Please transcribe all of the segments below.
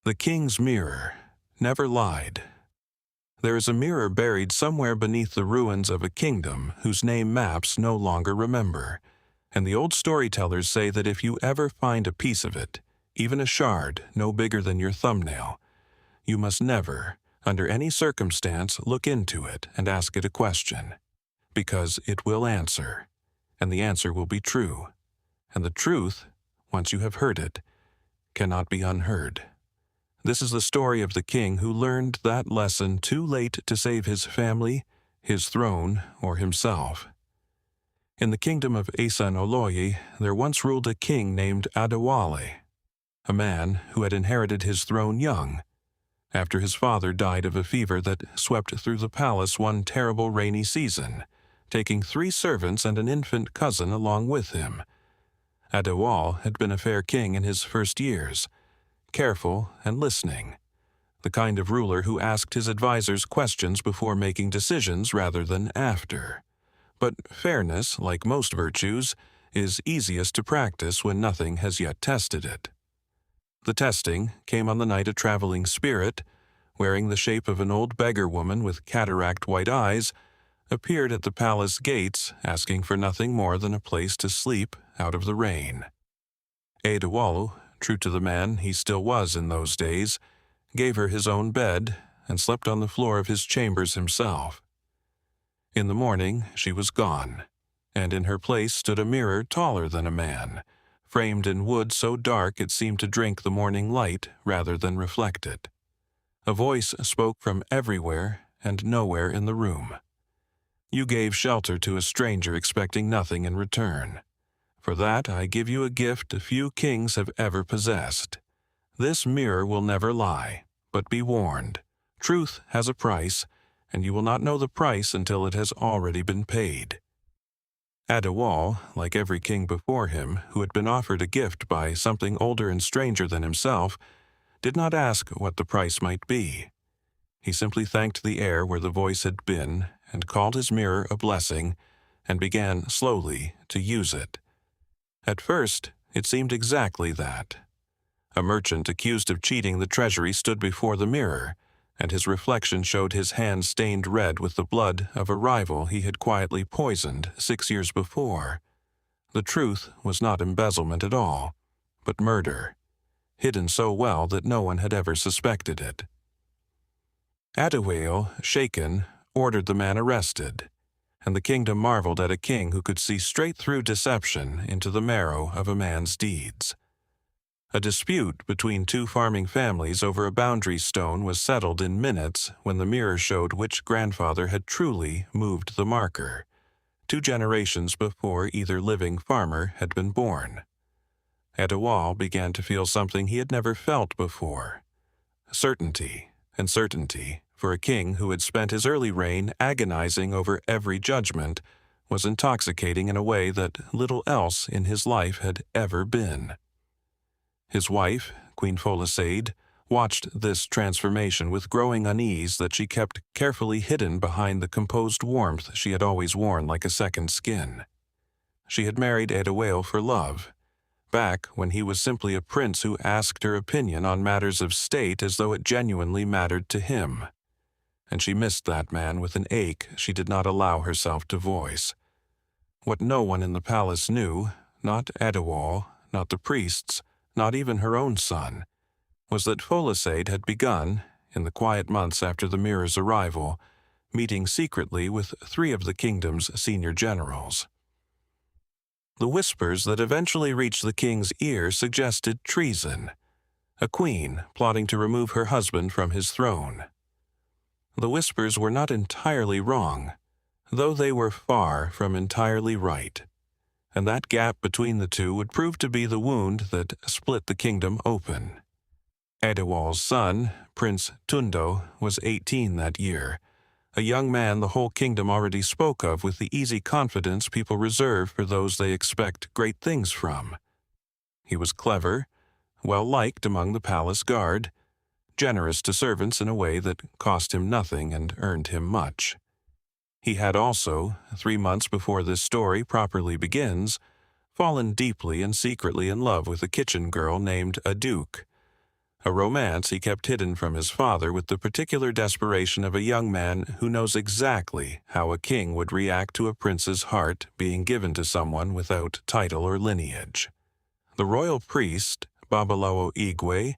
The King's Mirror never lied. There is a mirror buried somewhere beneath the ruins of a kingdom whose name maps no longer remember, and the old storytellers say that if you ever find a piece of it, even a shard no bigger than your thumbnail, you must never, under any circumstance, look into it and ask it a question, because it will answer, and the answer will be true, and the truth, once you have heard it, cannot be unheard. This is the story of the king who learned that lesson too late to save his family, his throne, or himself. In the kingdom of Oloyi, there once ruled a king named Adewale, a man who had inherited his throne young, after his father died of a fever that swept through the palace one terrible rainy season, taking 3 servants and an infant cousin along with him. Adewale had been a fair king in his first years, careful and listening, the kind of ruler who asked his advisors questions before making decisions rather than after. But fairness, like most virtues, is easiest to practice when nothing has yet tested it. The testing came on the night a traveling spirit, wearing the shape of an old beggar woman with cataract-white eyes, appeared at the palace gates asking for nothing more than a place to sleep out of the rain. Adewale, true to the man he still was in those days, gave her his own bed and slept on the floor of his chambers himself. In the morning she was gone, and in her place stood a mirror taller than a man, framed in wood so dark it seemed to drink the morning light rather than reflect it. A voice spoke from everywhere and nowhere in the room. You gave shelter to a stranger expecting nothing in return. For that I give you a gift few kings have ever possessed. This mirror will never lie, but be warned. Truth has a price, and you will not know the price until it has already been paid. Adewale, like every king before him who had been offered a gift by something older and stranger than himself, did not ask what the price might be. He simply thanked the air where the voice had been and called his mirror a blessing and began slowly to use it. At first, it seemed exactly that. A merchant accused of cheating the treasury stood before the mirror, and his reflection showed his hand stained red with the blood of a rival he had quietly poisoned 6 years before. The truth was not embezzlement at all, but murder, hidden so well that no one had ever suspected it. Adewale, shaken, ordered the man arrested, and the kingdom marveled at a king who could see straight through deception into the marrow of a man's deeds. A dispute between 2 farming families over a boundary stone was settled in minutes when the mirror showed which grandfather had truly moved the marker, 2 generations before either living farmer had been born. Adewale began to feel something he had never felt before. Certainty, and certainty, for a king who had spent his early reign agonizing over every judgment, was intoxicating in a way that little else in his life had ever been. His wife, Queen Folktale, watched this transformation with growing unease that she kept carefully hidden behind the composed warmth she had always worn like a second skin. She had married Adewale for love, back when he was simply a prince who asked her opinion on matters of state as though it genuinely mattered to him. And she missed that man with an ache she did not allow herself to voice. What no one in the palace knew, not Adewale, not the priests, not even her own son, was that Folktale had begun, in the quiet months after the mirror's arrival, meeting secretly with 3 of the kingdom's senior generals. The whispers that eventually reached the king's ear suggested treason, a queen plotting to remove her husband from his throne. The whispers were not entirely wrong, though they were far from entirely right, and that gap between the 2 would prove to be the wound that split the kingdom open. Adewale's son, Prince Tundo, was 18 that year, a young man the whole kingdom already spoke of with the easy confidence people reserve for those they expect great things from. He was clever, well-liked among the palace guard, generous to servants in a way that cost him nothing and earned him much. He had also, 3 months before this story properly begins, fallen deeply and secretly in love with a kitchen girl named Aduke, a romance he kept hidden from his father with the particular desperation of a young man who knows exactly how a king would react to a prince's heart being given to someone without title or lineage. The royal priest, Babalawo Igwe,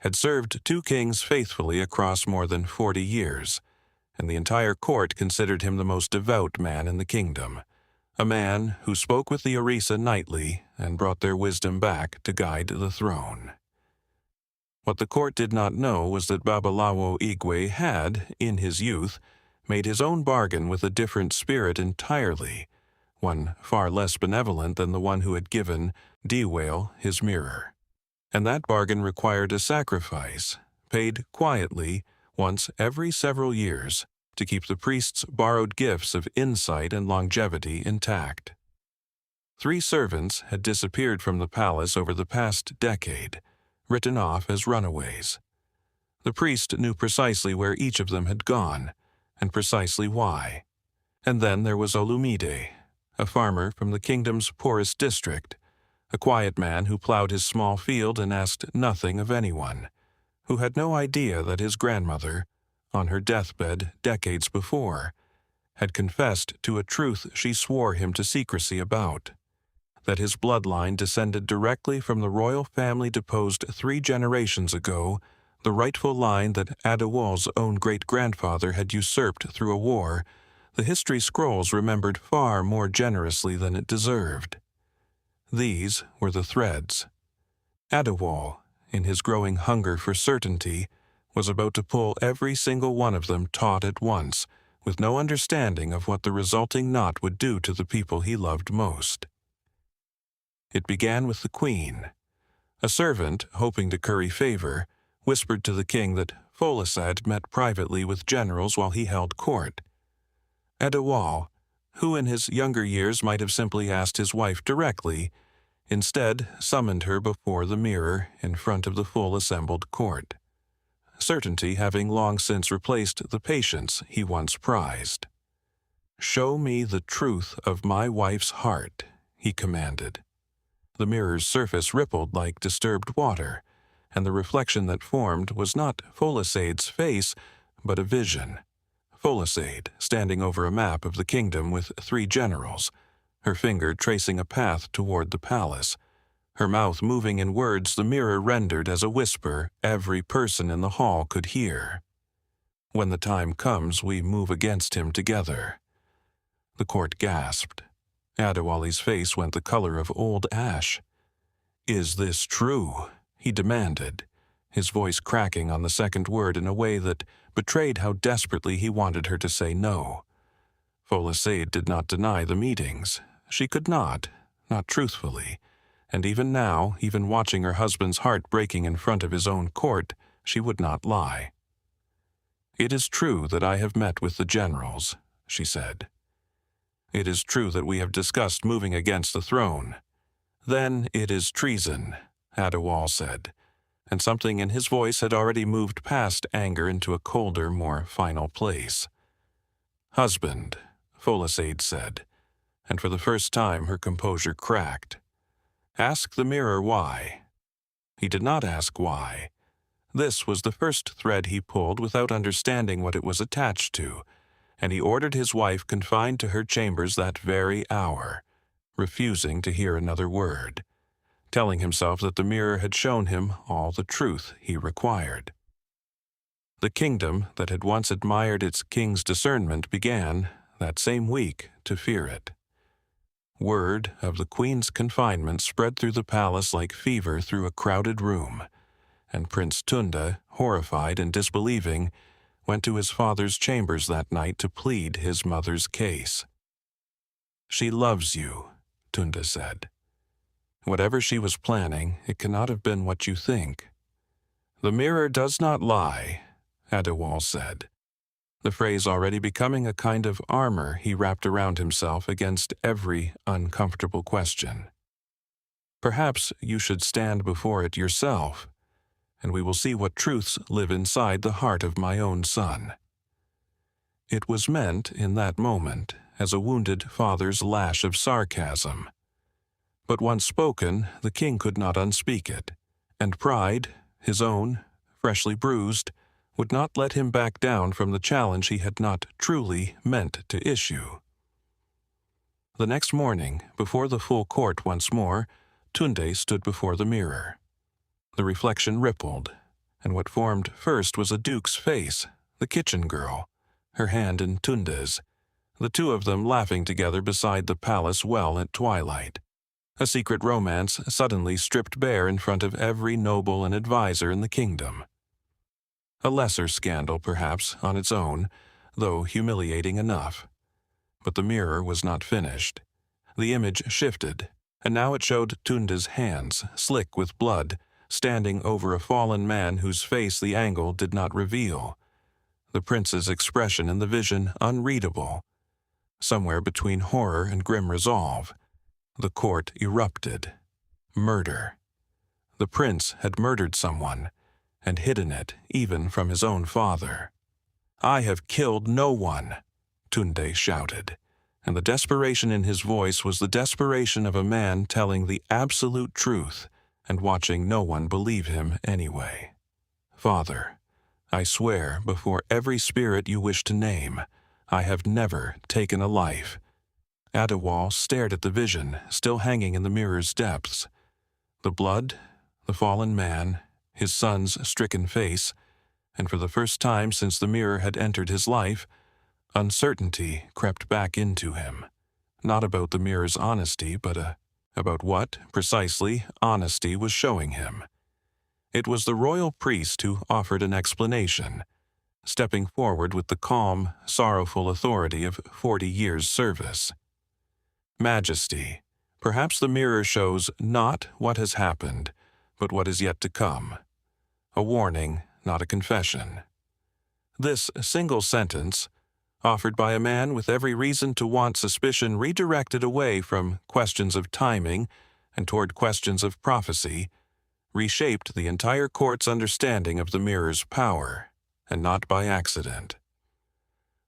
had served 2 kings faithfully across more than 40 years, and the entire court considered him the most devout man in the kingdom, a man who spoke with the Orisa nightly and brought their wisdom back to guide the throne. What the court did not know was that Babalawo Igwe had, in his youth, made his own bargain with a different spirit entirely, one far less benevolent than the one who had given Dewale his mirror. And that bargain required a sacrifice, paid quietly once every several years, to keep the priest's borrowed gifts of insight and longevity intact. 3 servants had disappeared from the palace over the past decade, written off as runaways. The priest knew precisely where each of them had gone, and precisely why. And then there was Olumide, a farmer from the kingdom's poorest district, a quiet man who plowed his small field and asked nothing of anyone, who had no idea that his grandmother, on her deathbed decades before, had confessed to a truth she swore him to secrecy about, that his bloodline descended directly from the royal family deposed 3 generations ago, the rightful line that Adewale's own great-grandfather had usurped through a war the history scrolls remembered far more generously than it deserved. These were the threads. Adewale, in his growing hunger for certainty, was about to pull every single one of them taut at once, with no understanding of what the resulting knot would do to the people he loved most. It began with the queen. A servant, hoping to curry favor, whispered to the king that Folasad met privately with generals while he held court. Adewale, who in his younger years might have simply asked his wife directly, instead summoned her before the mirror in front of the full assembled court, certainty having long since replaced the patience he once prized. "Show me the truth of my wife's heart," he commanded. The mirror's surface rippled like disturbed water, and the reflection that formed was not Folasade's face, but a vision. Folasade, standing over a map of the kingdom with 3 generals, her finger tracing a path toward the palace, her mouth moving in words the mirror rendered as a whisper every person in the hall could hear. "When the time comes, we move against him together." The court gasped. Adewale's face went the color of old ash. "Is this true?" he demanded, his voice cracking on the second word in a way that betrayed how desperately he wanted her to say no. Folasade did not deny the meetings. She could not truthfully, and even now, even watching her husband's heart breaking in front of his own court, she would not lie. "It is true that I have met with the generals," she said. "It is true that we have discussed moving against the throne." "Then it is treason," Adewale said, and something in his voice had already moved past anger into a colder, more final place. "Husband," Folasade said, and for the first time her composure cracked. "Ask the mirror why." He did not ask why. This was the first thread he pulled without understanding what it was attached to, and he ordered his wife confined to her chambers that very hour, refusing to hear another word, telling himself that the mirror had shown him all the truth he required. The kingdom that had once admired its king's discernment began, that same week, to fear it. Word of the queen's confinement spread through the palace like fever through a crowded room, and Prince Tunda, horrified and disbelieving, went to his father's chambers that night to plead his mother's case. "She loves you," Tunda said. "Whatever she was planning, it cannot have been what you think." "The mirror does not lie," Adewale said, the phrase already becoming a kind of armor he wrapped around himself against every uncomfortable question. "Perhaps you should stand before it yourself, and we will see what truths live inside the heart of my own son." It was meant, in that moment, as a wounded father's lash of sarcasm. But once spoken, the king could not unspeak it, and pride, his own freshly bruised, would not let him back down from the challenge he had not truly meant to issue. The next morning, before the full court once more, Tunde stood before the mirror. The reflection rippled, and what formed first was a duke's face, the kitchen girl, her hand in Tunde's, the two of them laughing together beside the palace well at twilight. A secret romance suddenly stripped bare in front of every noble and adviser in the kingdom. A lesser scandal, perhaps, on its own, though humiliating enough. But the mirror was not finished. The image shifted, and now it showed Tunde's hands, slick with blood, standing over a fallen man whose face the angle did not reveal. The prince's expression in the vision unreadable. Somewhere between horror and grim resolve, the court erupted. Murder. The prince had murdered someone, and hidden it even from his own father. "I have killed no one," Tunde shouted, and the desperation in his voice was the desperation of a man telling the absolute truth and watching no one believe him anyway. "Father, I swear before every spirit you wish to name, I have never taken a life." Adewale stared at the vision, still hanging in the mirror's depths. The blood, the fallen man, his son's stricken face, and for the first time since the mirror had entered his life, uncertainty crept back into him. Not about the mirror's honesty, but about what, precisely, honesty was showing him. It was the royal priest who offered an explanation, stepping forward with the calm, sorrowful authority of 40 years' service. "Majesty, perhaps the mirror shows not what has happened, but what is yet to come. A warning, not a confession." This single sentence, offered by a man with every reason to want suspicion redirected away from questions of timing and toward questions of prophecy, reshaped the entire court's understanding of the mirror's power, and not by accident.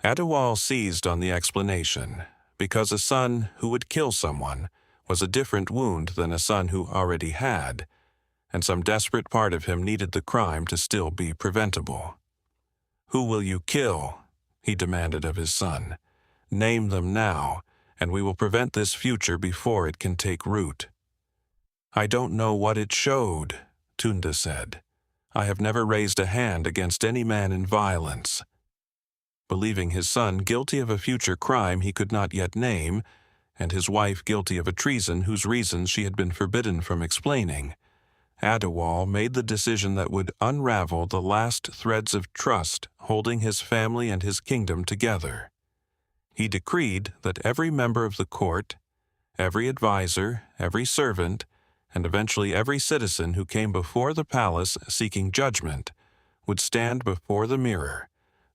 Adewale seized on the explanation, because a son who would kill someone was a different wound than a son who already had, and some desperate part of him needed the crime to still be preventable. "Who will you kill?" he demanded of his son. "Name them now, and we will prevent this future before it can take root." "I don't know what it showed," Tunde said. "I have never raised a hand against any man in violence." Believing his son guilty of a future crime he could not yet name, and his wife guilty of a treason whose reasons she had been forbidden from explaining, Adewale made the decision that would unravel the last threads of trust holding his family and his kingdom together. He decreed that every member of the court, every advisor, every servant, and eventually every citizen who came before the palace seeking judgment would stand before the mirror,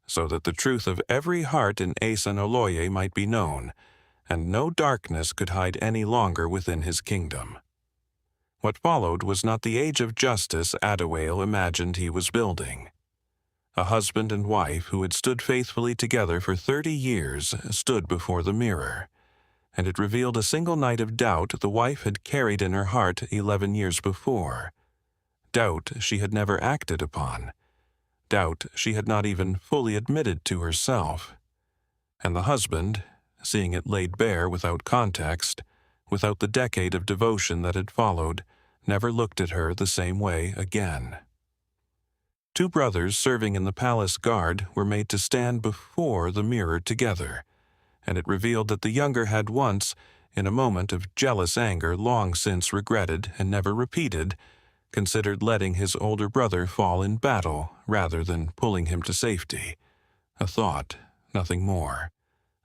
so that the truth of every heart in Esanoloye might be known, and no darkness could hide any longer within his kingdom. What followed was not the age of justice Adewale imagined he was building. A husband and wife who had stood faithfully together for 30 years stood before the mirror, and it revealed a single night of doubt the wife had carried in her heart 11 years before. Doubt she had never acted upon. Doubt she had not even fully admitted to herself. And the husband, seeing it laid bare without context, without the decade of devotion that had followed, never looked at her the same way again. Two brothers serving in the palace guard were made to stand before the mirror together, and it revealed that the younger had once, in a moment of jealous anger long since regretted and never repeated, considered letting his older brother fall in battle rather than pulling him to safety. A thought, nothing more.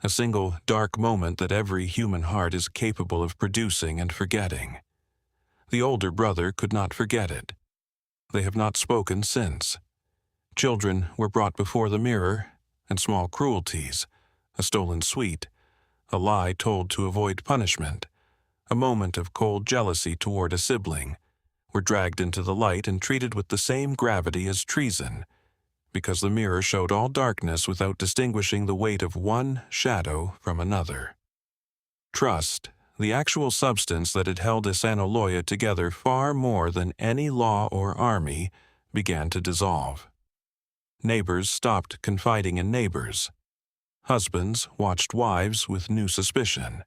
A single dark moment that every human heart is capable of producing and forgetting. The older brother could not forget it. They have not spoken since. Children were brought before the mirror, and small cruelties, a stolen sweet, a lie told to avoid punishment, a moment of cold jealousy toward a sibling, were dragged into the light and treated with the same gravity as treason, because the mirror showed all darkness without distinguishing the weight of one shadow from another. Trust, the actual substance that had held Esanoloye together far more than any law or army, began to dissolve. Neighbors stopped confiding in neighbors. Husbands watched wives with new suspicion.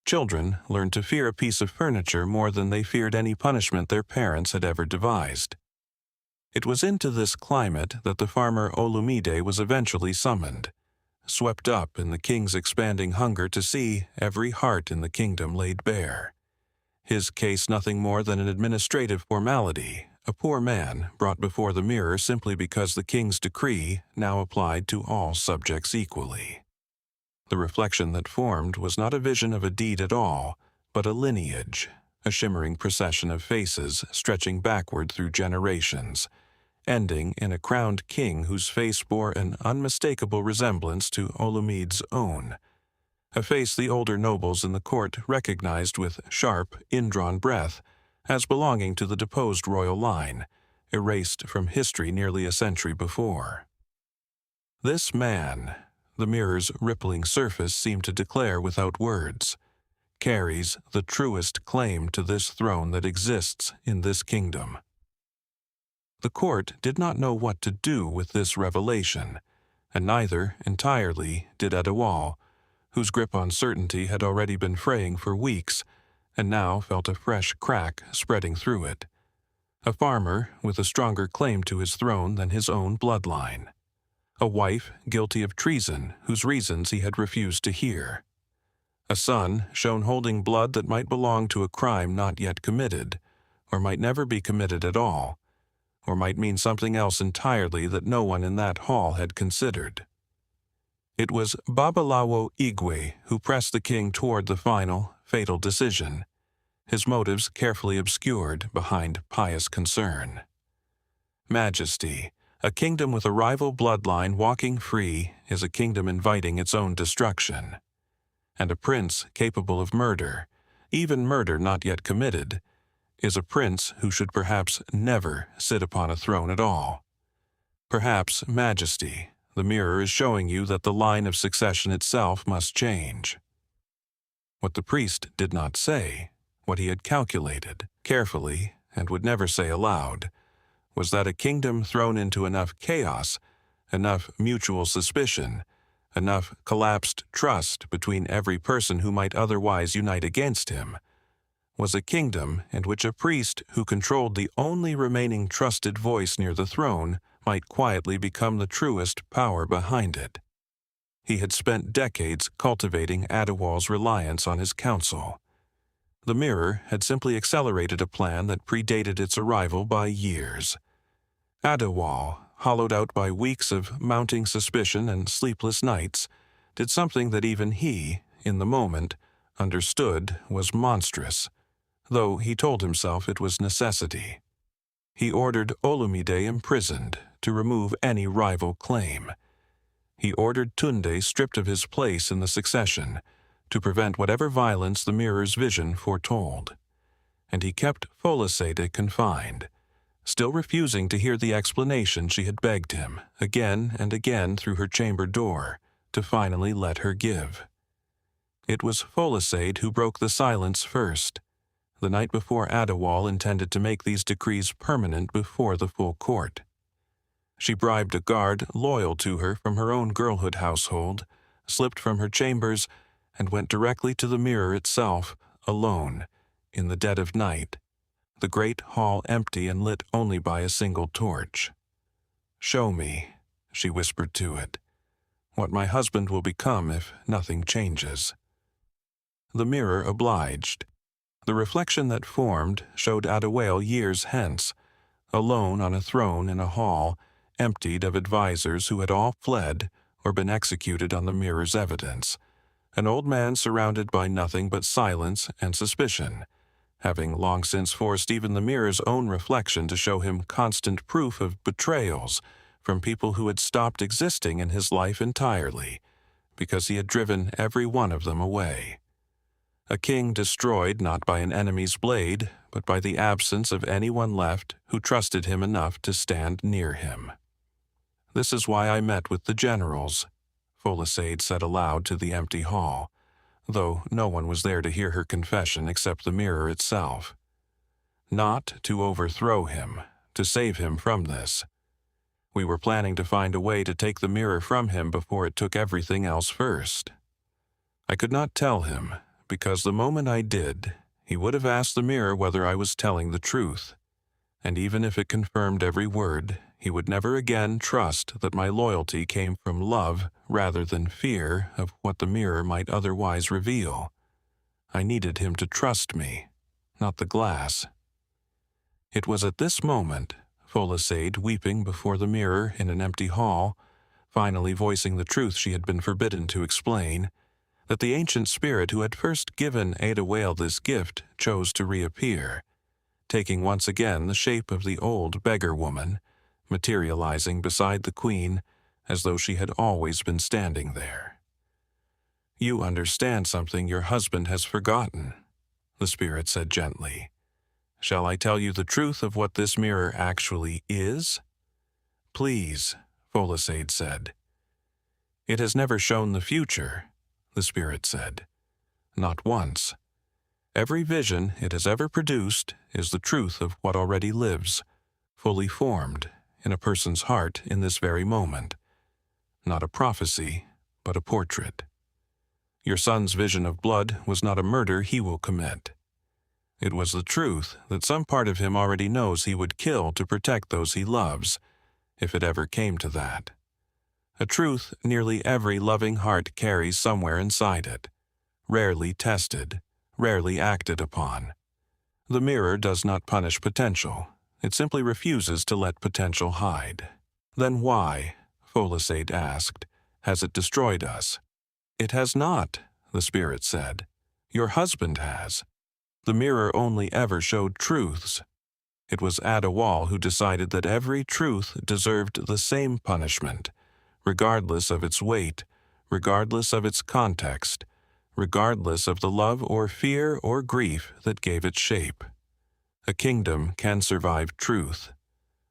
Children learned to fear a piece of furniture more than they feared any punishment their parents had ever devised. It was into this climate that the farmer Olumide was eventually summoned, swept up in the king's expanding hunger to see every heart in the kingdom laid bare. His case nothing more than an administrative formality, a poor man brought before the mirror simply because the king's decree now applied to all subjects equally. The reflection that formed was not a vision of a deed at all, but a lineage, a shimmering procession of faces stretching backward through generations, ending in a crowned king whose face bore an unmistakable resemblance to Olumide's own, a face the older nobles in the court recognized with sharp, indrawn breath as belonging to the deposed royal line, erased from history nearly a century before. This man, the mirror's rippling surface seemed to declare without words, carries the truest claim to this throne that exists in this kingdom. The court did not know what to do with this revelation, and neither entirely did Adewale, whose grip on certainty had already been fraying for weeks, and now felt a fresh crack spreading through it. A farmer with a stronger claim to his throne than his own bloodline. A wife guilty of treason whose reasons he had refused to hear. A son shown holding blood that might belong to a crime not yet committed, or might never be committed at all, or might mean something else entirely that no one in that hall had considered. It was Babalawo Igwe who pressed the king toward the final, fatal decision, his motives carefully obscured behind pious concern. Majesty, a kingdom with a rival bloodline walking free is a kingdom inviting its own destruction. And a prince capable of murder, even murder not yet committed, is a prince who should perhaps never sit upon a throne at all. Perhaps, Majesty, the mirror is showing you that the line of succession itself must change. What the priest did not say, what he had calculated, carefully, and would never say aloud, was that a kingdom thrown into enough chaos, enough mutual suspicion, enough collapsed trust between every person who might otherwise unite against him, was a kingdom in which a priest who controlled the only remaining trusted voice near the throne might quietly become the truest power behind it. He had spent decades cultivating Adewale's reliance on his counsel. The mirror had simply accelerated a plan that predated its arrival by years. Adewale, hollowed out by weeks of mounting suspicion and sleepless nights, did something that even he, in the moment, understood was monstrous, though he told himself it was necessity. He ordered Olumide imprisoned to remove any rival claim. He ordered Tunde stripped of his place in the succession to prevent whatever violence the mirror's vision foretold. And he kept Folktale confined, still refusing to hear the explanation she had begged him, again and again through her chamber door, to finally let her give. It was Folktale who broke the silence first, the night before Adewale intended to make these decrees permanent before the full court. She bribed a guard loyal to her from her own girlhood household, slipped from her chambers, and went directly to the mirror itself, alone, in the dead of night, the great hall empty and lit only by a single torch. "Show me," she whispered to it, "what my husband will become if nothing changes." The mirror obliged. The reflection that formed showed Adewale years hence, alone on a throne in a hall, emptied of advisers who had all fled or been executed on the mirror's evidence, an old man surrounded by nothing but silence and suspicion, having long since forced even the mirror's own reflection to show him constant proof of betrayals from people who had stopped existing in his life entirely, because he had driven every one of them away. A king destroyed not by an enemy's blade, but by the absence of anyone left who trusted him enough to stand near him. "This is why I met with the generals," Folktale said aloud to the empty hall, though no one was there to hear her confession except the mirror itself. "Not to overthrow him, to save him from this. We were planning to find a way to take the mirror from him before it took everything else first. I could not tell him, because the moment I did, he would have asked the mirror whether I was telling the truth. And even if it confirmed every word, he would never again trust that my loyalty came from love rather than fear of what the mirror might otherwise reveal. I needed him to trust me, not the glass. It was at this moment, Folktale weeping before the mirror in an empty hall, finally voicing the truth she had been forbidden to explain, that the ancient spirit who had first given Ada Whale this gift chose to reappear, taking once again the shape of the old beggar woman, materializing beside the queen as though she had always been standing there. "You understand something your husband has forgotten," the spirit said gently. "Shall I tell you the truth of what this mirror actually is?" "Please," Folktale said. "It has never shown the future," the spirit said. "Not once. Every vision it has ever produced is the truth of what already lives, fully formed, in a person's heart in this very moment. Not a prophecy, but a portrait. Your son's vision of blood was not a murder he will commit. It was the truth that some part of him already knows he would kill to protect those he loves, if it ever came to that. A truth nearly every loving heart carries somewhere inside it, rarely tested, rarely acted upon. The mirror does not punish potential. It simply refuses to let potential hide. Then why, Folktale asked, has it destroyed us? "It has not," the spirit said. "Your husband has. The mirror only ever showed truths. It was Ada Whale who decided that every truth deserved the same punishment, regardless of its weight, regardless of its context, regardless of the love or fear or grief that gave it shape. A kingdom can survive truth.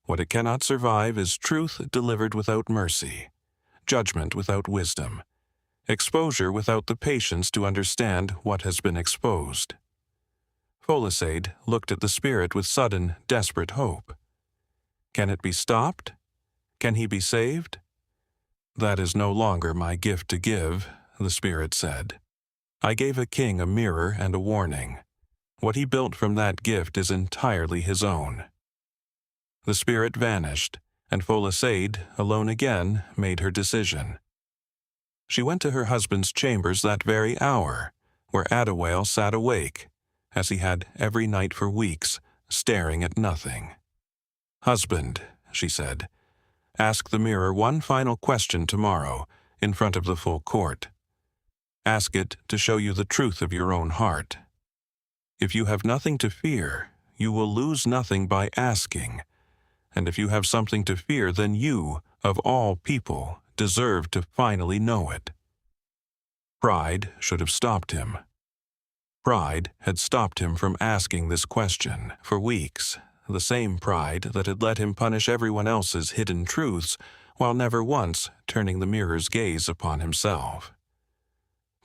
What it cannot survive is truth delivered without mercy, judgment without wisdom, exposure without the patience to understand what has been exposed." Folktale looked at the spirit with sudden, desperate hope. "Can it be stopped? Can he be saved?" "That is no longer my gift to give," the spirit said. "I gave a king a mirror and a warning. What he built from that gift is entirely his own." The spirit vanished, and Folktale, alone again, made her decision. She went to her husband's chambers that very hour, where Ada Whale sat awake, as he had every night for weeks, staring at nothing. "Husband," she said, "ask the mirror one final question tomorrow, in front of the full court. Ask it to show you the truth of your own heart. If you have nothing to fear, you will lose nothing by asking. And if you have something to fear, then you, of all people, deserve to finally know it." Pride should have stopped him. Pride had stopped him from asking this question for weeks, the same pride that had let him punish everyone else's hidden truths while never once turning the mirror's gaze upon himself.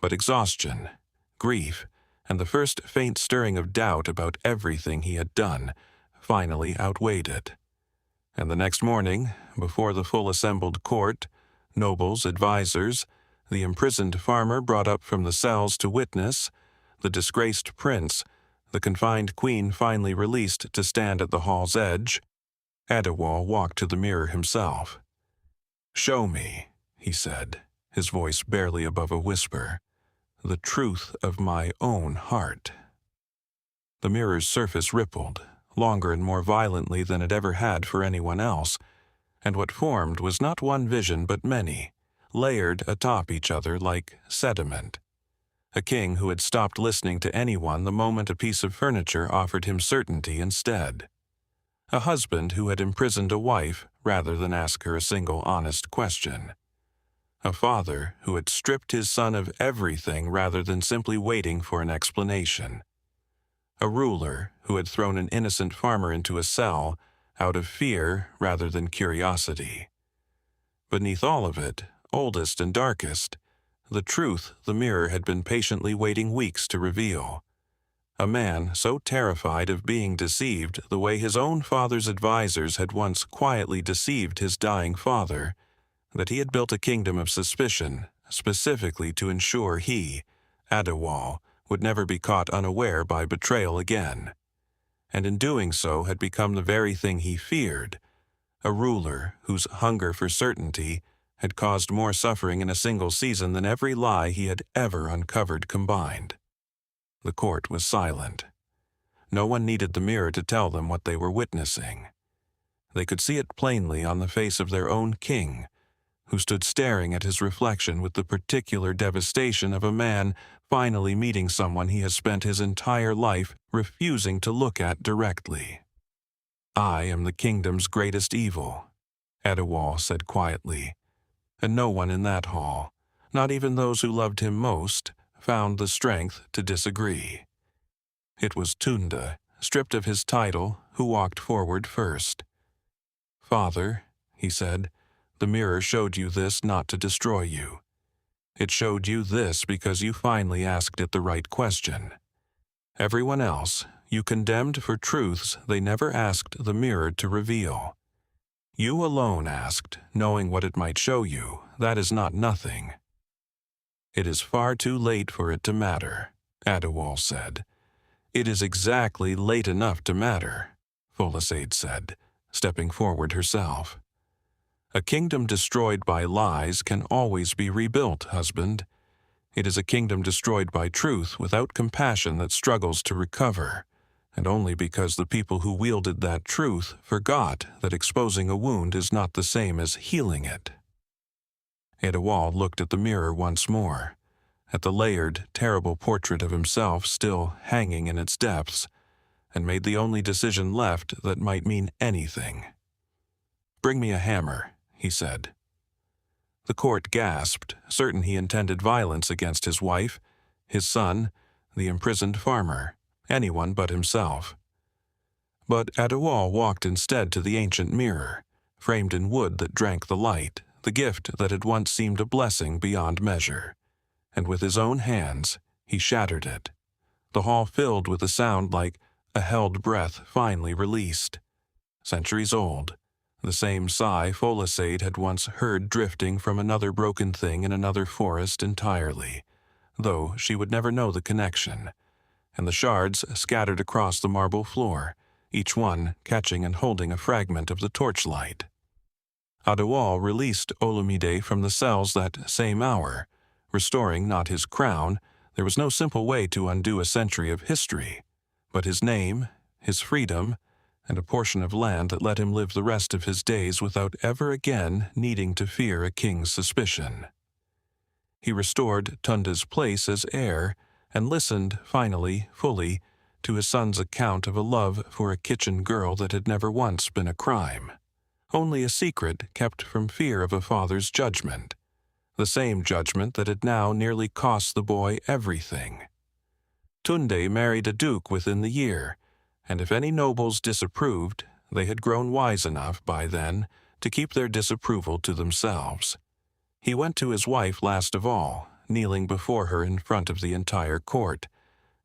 But exhaustion, grief, and the first faint stirring of doubt about everything he had done finally outweighed it. And the next morning, before the full assembled court, nobles, advisers, the imprisoned farmer brought up from the cells to witness, the disgraced prince, the confined queen finally released to stand at the hall's edge, Ada Whale walked to the mirror himself. "Show me," he said, his voice barely above a whisper, "the truth of my own heart." The mirror's surface rippled, longer and more violently than it ever had for anyone else, and what formed was not one vision but many, layered atop each other like sediment. A king who had stopped listening to anyone the moment a piece of furniture offered him certainty instead. A husband who had imprisoned a wife rather than ask her a single honest question. A father who had stripped his son of everything rather than simply waiting for an explanation. A ruler who had thrown an innocent farmer into a cell out of fear rather than curiosity. Beneath all of it, oldest and darkest, the truth the mirror had been patiently waiting weeks to reveal. a man so terrified of being deceived the way his own father's advisors had once quietly deceived his dying father, that he had built a kingdom of suspicion specifically to ensure he, Adewal, would never be caught unaware by betrayal again, and in doing so had become the very thing he feared, a ruler whose hunger for certainty had caused more suffering in a single season than every lie he had ever uncovered combined. The court was silent. No one needed the mirror to tell them what they were witnessing. They could see it plainly on the face of their own king, who stood staring at his reflection with the particular devastation of a man finally meeting someone he has spent his entire life refusing to look at directly. "I am the kingdom's greatest evil," Adewal said quietly, and no one in that hall, not even those who loved him most, found the strength to disagree. It was Tunda, stripped of his title, who walked forward first. "Father," he said, "the mirror showed you this not to destroy you. It showed you this because you finally asked it the right question. Everyone else you condemned for truths they never asked the mirror to reveal. You alone asked, knowing what it might show you. That is not nothing." "It is far too late for it to matter," Adewal said. "It is exactly late enough to matter," Folktale said, stepping forward herself. "A kingdom destroyed by lies can always be rebuilt, husband. It is a kingdom destroyed by truth without compassion that struggles to recover, and only because the people who wielded that truth forgot that exposing a wound is not the same as healing it." Adewal looked at the mirror once more, at the layered, terrible portrait of himself still hanging in its depths, and made the only decision left that might mean anything. "Bring me a hammer," he said. The court gasped, certain he intended violence against his wife, his son, the imprisoned farmer, anyone but himself. But Adewal walked instead to the ancient mirror, framed in wood that drank the light, the gift that had once seemed a blessing beyond measure, and with his own hands he shattered it. The hall filled with a sound like a held breath finally released. Centuries old, the same sigh Folktale had once heard drifting from another broken thing in another forest entirely, though she would never know the connection, and the shards scattered across the marble floor, each one catching and holding a fragment of the torchlight. Adewal released Olumide from the cells that same hour, restoring not his crown. There was no simple way to undo a century of history, but his name, his freedom, and a portion of land that let him live the rest of his days without ever again needing to fear a king's suspicion. He restored Tunda's place as heir and listened, finally, fully, to his son's account of a love for a kitchen girl that had never once been a crime, only a secret kept from fear of a father's judgment, the same judgment that had now nearly cost the boy everything. Tunde married a duke within the year, and if any nobles disapproved, they had grown wise enough by then to keep their disapproval to themselves. He went to his wife last of all, kneeling before her in front of the entire court,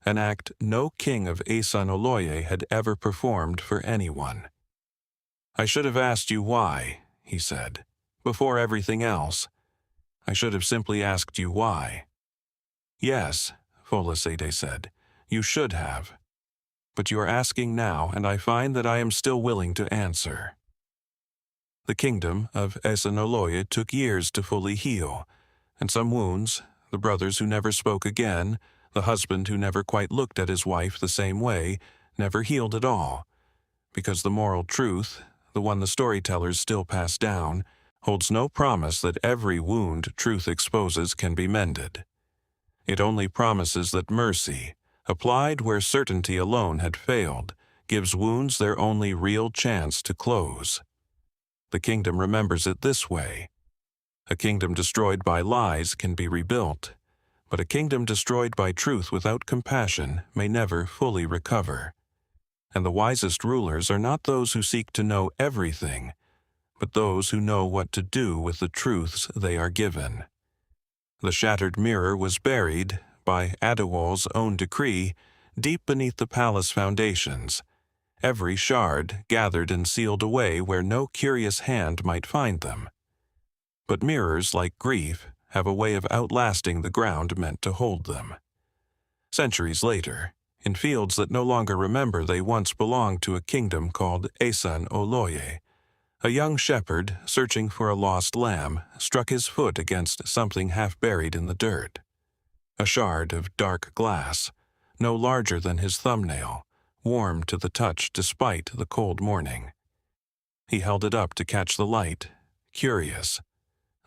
an act no king of Esanoloye had ever performed for anyone. "I should have asked you why," he said, "before everything else. I should have simply asked you why." "Yes," Folktale said, "you should have. But you are asking now, and I find that I am still willing to answer." The kingdom of Esanoloye took years to fully heal, and some wounds, the brothers who never spoke again, the husband who never quite looked at his wife the same way, never healed at all, because the moral truth, the one the storytellers still pass down, holds no promise that every wound truth exposes can be mended. It only promises that mercy, applied where certainty alone had failed, gives wounds their only real chance to close. The kingdom remembers it this way. A kingdom destroyed by lies can be rebuilt, but a kingdom destroyed by truth without compassion may never fully recover. And the wisest rulers are not those who seek to know everything, but those who know what to do with the truths they are given. The shattered mirror was buried, by Adewal's own decree, deep beneath the palace foundations, every shard gathered and sealed away where no curious hand might find them. But mirrors, like grief, have a way of outlasting the ground meant to hold them. Centuries later, in fields that no longer remember they once belonged to a kingdom called Esan Oloye, a young shepherd searching for a lost lamb struck his foot against something half buried in the dirt. A shard of dark glass, no larger than his thumbnail, warm to the touch despite the cold morning. He held it up to catch the light, curious,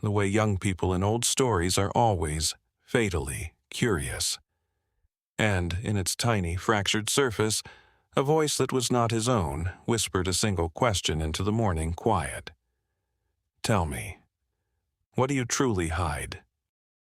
the way young people in old stories are always fatally curious. And in its tiny, fractured surface, a voice that was not his own whispered a single question into the morning quiet. "Tell me, what do you truly hide